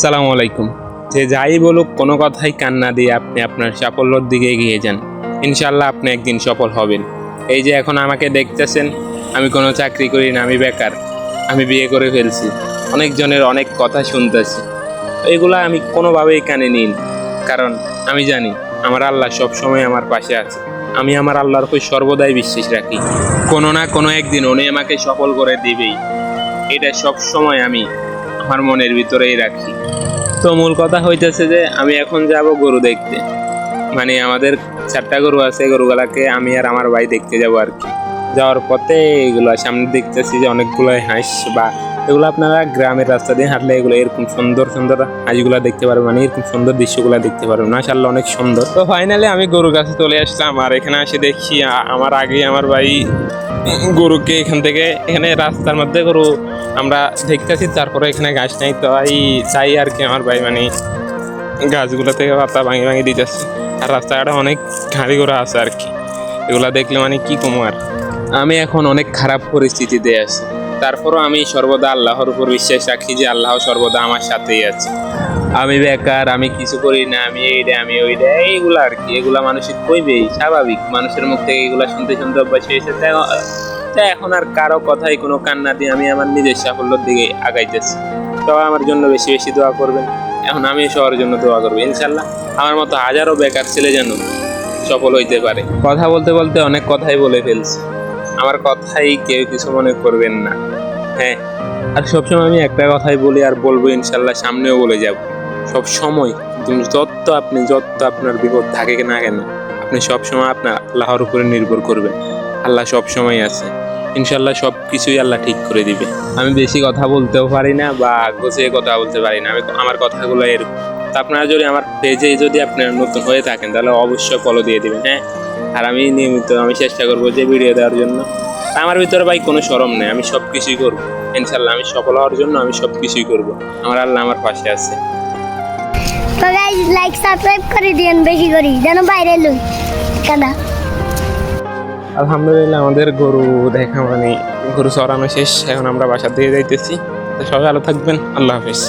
আসসালামু আলাইকুম। যে যাই বলুক কোনো কথাই কান্না দিয়ে আপনি আপনার সাফল্যের দিকে এগিয়ে যান, ইনশাল্লাহ আপনি একদিন সফল হবেন। এই যে এখন আমাকে দেখতেছেন, আমি কোনো চাকরি করি না, আমি বেকার, আমি বিয়ে করে ফেলছি, অনেকজনের অনেক কথা শুনতেছি, এগুলা আমি কোনোভাবেই কানে নিই না। কারণ আমি জানি আমার আল্লাহ সব সময় আমার পাশে আছে। আমি আমার আল্লাহর উপর সর্বদাই বিশ্বাস রাখি, কোনো না কোনো একদিন উনি আমাকে সফল করে দিবেই। এটা সব সময় আমি আমার মনের ভিতরেই রাখি। তো মূল কথা হইতেছে যে আমি এখন যাব গরু দেখতে, মানে আমাদের 4টা গরু আছে, গরুগুলাকে আমি আর আমার ভাই দেখতে যাব আর কি। যাওয়ার পথে এগুলো সামনে দেখতেছি যে অনেকগুলো হাঁস, বা এগুলো আপনারা গ্রামের রাস্তা দিয়ে হাঁটলে এগুলো এরকম সুন্দর সুন্দর হাঁসগুলো দেখতে পারবেন, মানে এরকম সুন্দর দৃশ্যগুলো দেখতে পারবেন, মাশাআল্লাহ অনেক সুন্দর। তো ফাইনালি আমি গরুর কাছে চলে আসলাম, আর এখানে এসে দেখি আমার আগে আমার ভাই গরুকে এখানে রাস্তার মধ্যে গরু আমরা দেখতেছি, তারপরে এখানে গাছ নাই, তো চাই আর কি আমার ভাই মানে গাছগুলো থেকে পাতা ভাঙি ভাঙি দিতেছে। আর রাস্তাঘাটে অনেক গাড়ি ঘোড়া আছে আর কি, এগুলা দেখলে মানে কি কম। আর আমি এখন অনেক খারাপ পরিস্থিতিতে আছি, তারপরও আমি সর্বদা আল্লাহর উপর বিশ্বাস রাখি যে আল্লাহ সর্বদা আমার সাথেই আছে। আমি বেকার, আমি কিছু করি না, আমি এইটা আমি ওইটা, এইগুলা আর কি, এগুলা মানুষের কইবেই, স্বাভাবিক, মানুষের মুখ থেকে এগুলা শুনতে শুনতে অভ্যাস হয়েছে। তাই এখন আর কারো কথাই কোনো কান্না দিয়ে আমি আমার নিজের সাফল্যের দিকে আগাইতেছি। সবাই আমার জন্য বেশি বেশি দোয়া করবেন। এখন আমি সবার জন্য দোয়া করবো, ইনশাল্লাহ আমার মতো হাজারো বেকার ছেলে যেন সফল হইতে পারে। কথা বলতে বলতে অনেক কথাই বলে ফেলছি, আমার কথাই কেউ কিছু মনে করবেন না। হ্যাঁ, আর সবসময় আমি একটা কথাই বলি আর বলবো, ইনশাল্লাহ সামনেও বলে যাব। সব সময় যত আপনার বিপদ থাকে না কেন, আপনি সবসময় আপনার আল্লাহর উপরে নির্ভর করবেন। আল্লাহ সব সময় আছে, ইনশাল্লাহ সব কিছুই আল্লাহ ঠিক করে দিবে। আমি বেশি কথা বলতেও পারি না বা গোছিয়ে কথা বলতে পারি না, আমার কথাগুলো এরকম। তো আপনারা যদি আমার পেজে যদি আপনারা নতুন হয়ে থাকেন তাহলে অবশ্যই ফলো দিয়ে দিবেন। হ্যাঁ, আর আমি নিয়মিত চেষ্টা করবো যে ভিডিও দেওয়ার জন্য। আমার ভিতরে ভাই কোনো শরম নেই, আমি সব কিছুই করবো ইনশাল্লাহ। আমি সফল হওয়ার জন্য আমি সব কিছুই করবো, আমার আল্লাহ আমার পাশে আছে। তো গাইস লাইক সাবস্ক্রাইব করে দিন বেশি করে যেন বাইরে লই কাদা। আলহামদুলিল্লাহ আমাদের গরু দেখা মানে গরু চড়ানো শেষ, এখন আমরা বাসা দিয়ে যাইতেছি। তো সবাই ভালো থাকবেন, আল্লাহ হাফিজ।